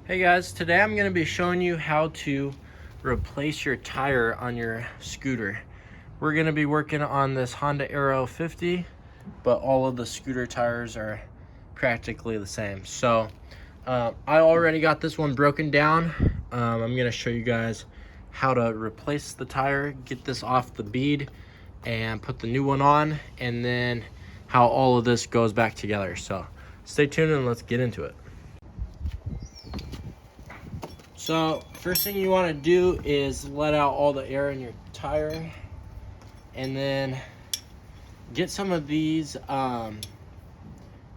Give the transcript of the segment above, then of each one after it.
Hey guys, today I'm going to be showing you how to replace your tire on your scooter. We're going to be working on this Honda Aero 50, but all of the scooter tires are practically the same. So I already got this one broken down. I'm going to show you guys how to replace the tire, get this off the bead, and put the new one on, and then how all of this goes back together. So stay tuned and let's get into it. So first thing you want to do is let out all the air in your tire, and then get some of these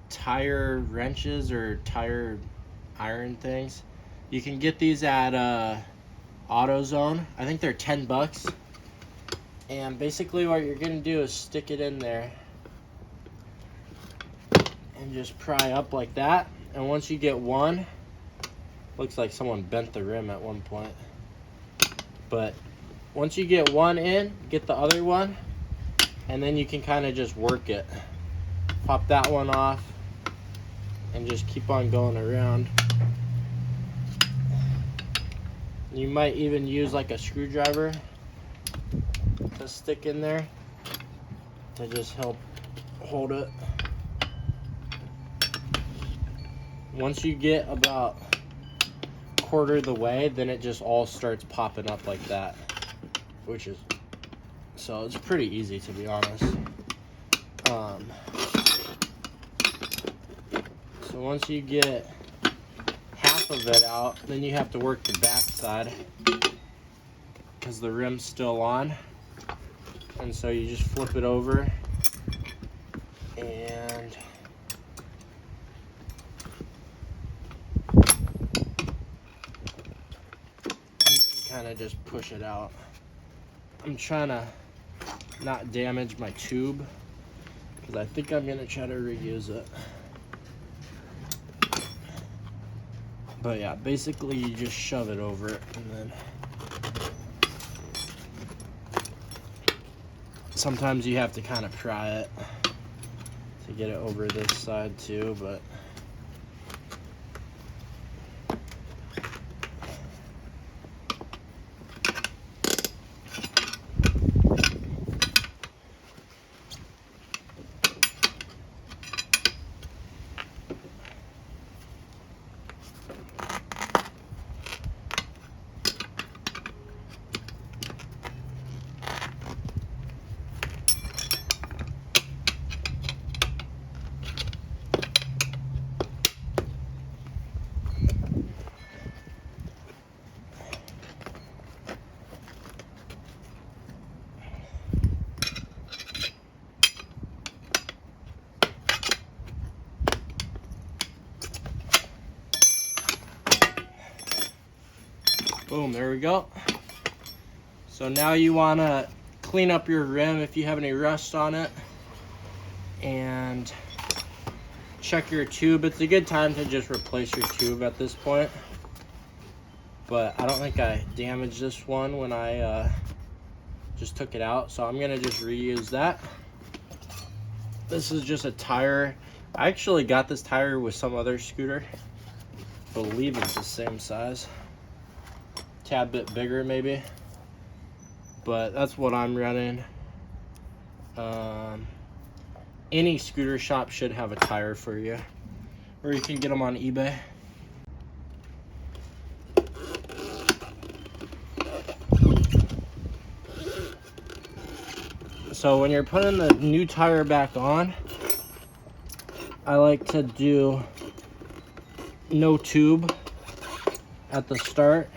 tire wrenches or tire iron things. You can get these at AutoZone. I think they're 10 bucks. And basically what you're gonna do is stick it in there and just pry up like that. And once you get one, looks like someone bent the rim at one point. But once you get one in, get the other one, and then you can kind of just work it. Pop that one off and just keep on going around. You might even use like a screwdriver to stick in there to just help hold it. Once you get about quarter of the way, then it just all starts popping up like that, so it's pretty easy, to be honest. So once you get half of it out, then you have to work the back side because the rim's still on, and so you just flip it over and kind of just push it out. I'm trying to not damage my tube because I think I'm gonna try to reuse it. But yeah, basically you just shove it over it, and then sometimes you have to kind of pry it to get it over this side too, but boom, there we go. So now you want to clean up your rim if you have any rust on it, and check your tube. It's a good time to just replace your tube at this point, but I don't think I damaged this one when I just took it out, so I'm gonna just reuse that. This is just a tire. I actually got this tire with some other scooter. I believe it's the same size, tad bit bigger maybe, but that's what I'm running. Any scooter shop should have a tire for you, or you can get them on eBay. So when you're putting the new tire back on, I like to do no tube at the start,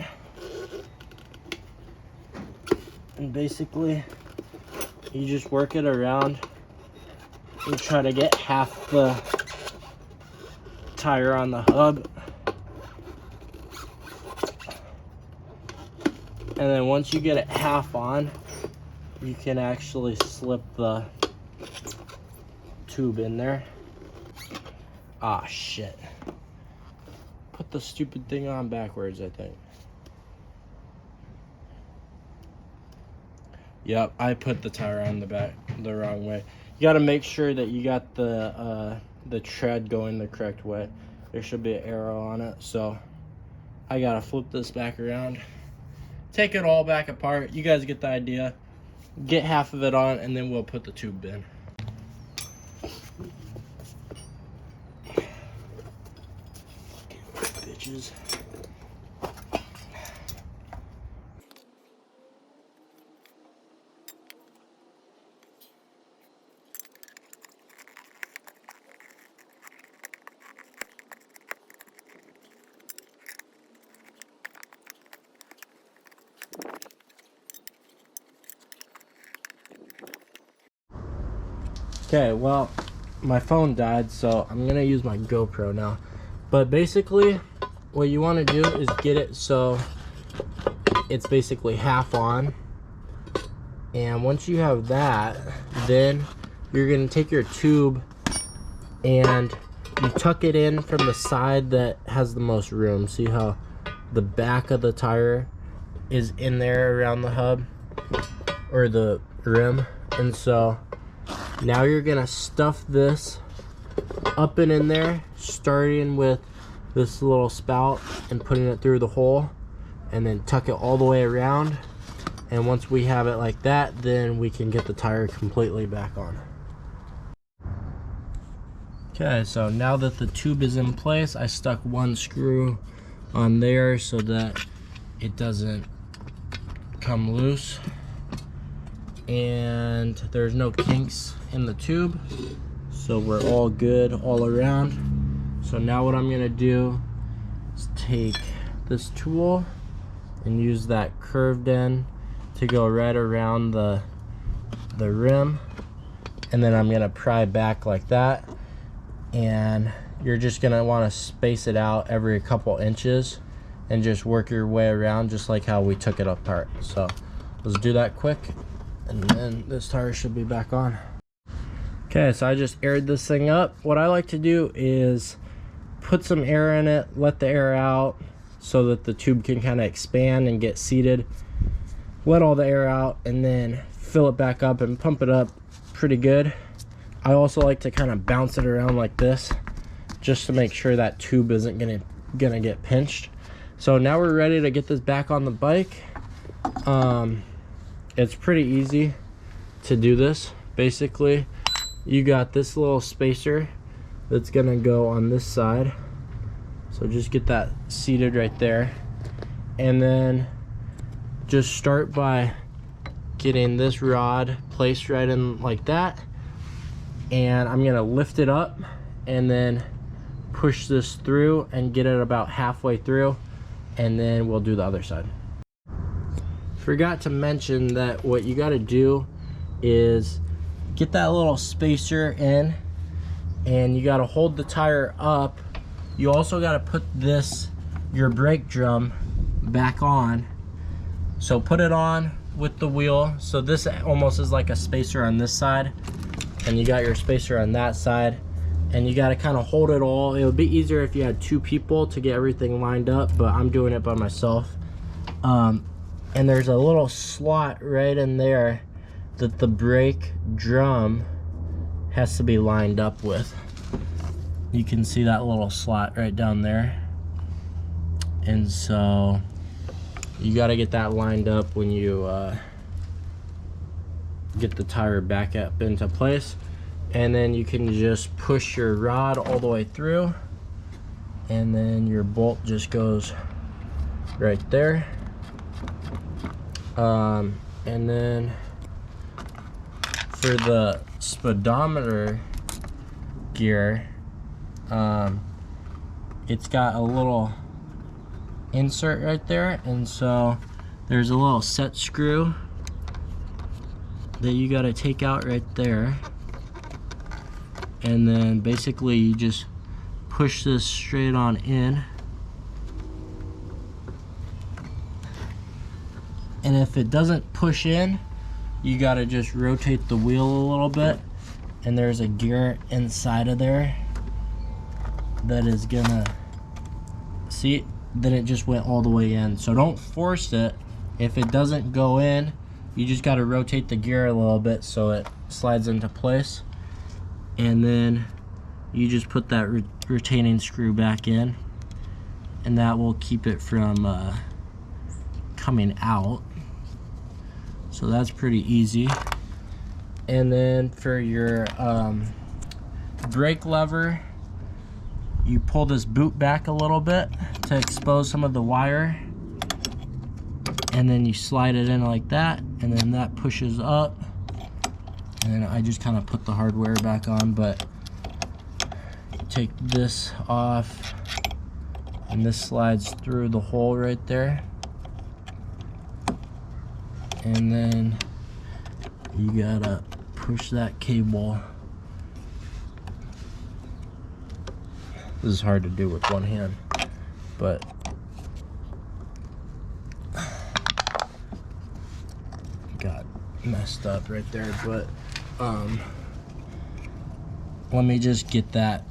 and basically you just work it around and try to get half the tire on the hub, and then once you get it half on, you can actually slip the tube in there. Ah, shit. Put the stupid thing on backwards, I think. Yep, I put the tire on the back the wrong way. You got to make sure that you got the tread going the correct way. There should be an arrow on it, so I gotta flip this back around. Take it all back apart. You guys get the idea. Get half of it on, and then we'll put the tube in. Bitches. Okay, well, my phone died, so I'm gonna use my GoPro now. But basically, what you want to do is get it so it's basically half on. And once you have that, then you're gonna take your tube and you tuck it in from the side that has the most room. See how the back of the tire is in there around the hub or the rim? And so now you're gonna stuff this up and in there, starting with this little spout and putting it through the hole, and then tuck it all the way around. And once we have it like that, then we can get the tire completely back on. Okay, so now that the tube is in place, I stuck one screw on there so that it doesn't come loose. And there's no kinks in the tube, so we're all good all around. So now what I'm gonna do is take this tool and use that curved end to go right around the rim, and then I'm gonna pry back like that. And you're just gonna want to space it out every couple inches and just work your way around, just like how we took it apart. So let's do that quick, and then this tire should be back on. Okay, so I just aired this thing up. What I like to do is put some air in it, let the air out so that the tube can kind of expand and get seated. Let all the air out, and then fill it back up and pump it up pretty good. I also like to kind of bounce it around like this, just to make sure that tube isn't gonna get pinched. So now we're ready to get this back on the bike. It's pretty easy to do this. Basically, you got this little spacer that's gonna go on this side, so just get that seated right there, and then just start by getting this rod placed right in like that. And I'm gonna lift it up and then push this through and get it about halfway through, and then we'll do the other side. Forgot to mention that what you got to do is get that little spacer in, and you got to hold the tire up. You also got to put your brake drum back on. So put it on with the wheel. So this almost is like a spacer on this side, and you got your spacer on that side, and you got to kind of hold it all. It would be easier if you had two people to get everything lined up, but I'm doing it by myself. And there's a little slot right in there that the brake drum has to be lined up with. You can see that little slot right down there. And so you got to get that lined up when you get the tire back up into place. And then you can just push your rod all the way through, and then your bolt just goes right there. And then for the speedometer gear, it's got a little insert right there, and so there's a little set screw that you got to take out right there, and then basically you just push this straight on in. And if it doesn't push in, you got to just rotate the wheel a little bit, and there's a gear inside of there that is gonna, see, then it just went all the way in. So don't force it. If it doesn't go in, you just got to rotate the gear a little bit so it slides into place, and then you just put that retaining screw back in, and that will keep it from coming out. So that's pretty easy. And then for your brake lever, you pull this boot back a little bit to expose some of the wire, and then you slide it in like that, and then that pushes up, and then I just kind of put the hardware back on. But take this off, and this slides through the hole right there, and then you gotta push that cable. This is hard to do with one hand, but got messed up right there. But let me just get that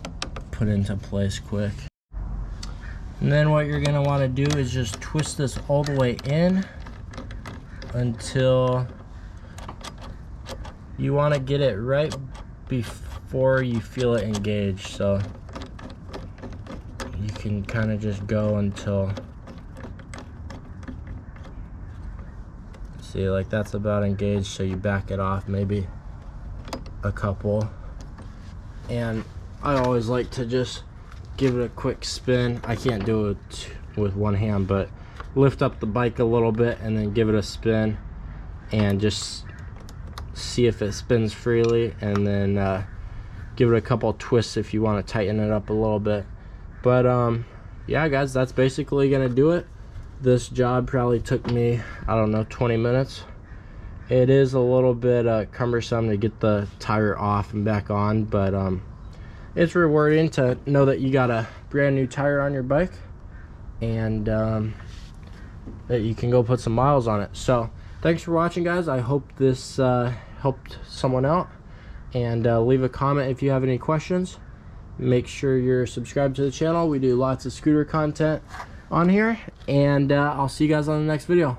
put into place quick. And then what you're gonna want to do is just twist this all the way in until you want to get it right before you feel it engage. So you can kind of just go until, see, like that's about engaged, so you back it off maybe a couple. And I always like to just give it a quick spin. I can't do it with one hand, but lift up the bike a little bit and then give it a spin and just see if it spins freely, and then give it a couple twists if you want to tighten it up a little bit. But yeah guys, that's basically gonna do it. This job probably took me, I don't know, 20 minutes. It is a little bit cumbersome to get the tire off and back on, but it's rewarding to know that you got a brand new tire on your bike, and that you can go put some miles on it. So thanks for watching guys. I hope this helped someone out, and leave a comment if you have any questions. Make sure you're subscribed to the channel. We do lots of scooter content on here, and I'll see you guys on the next video.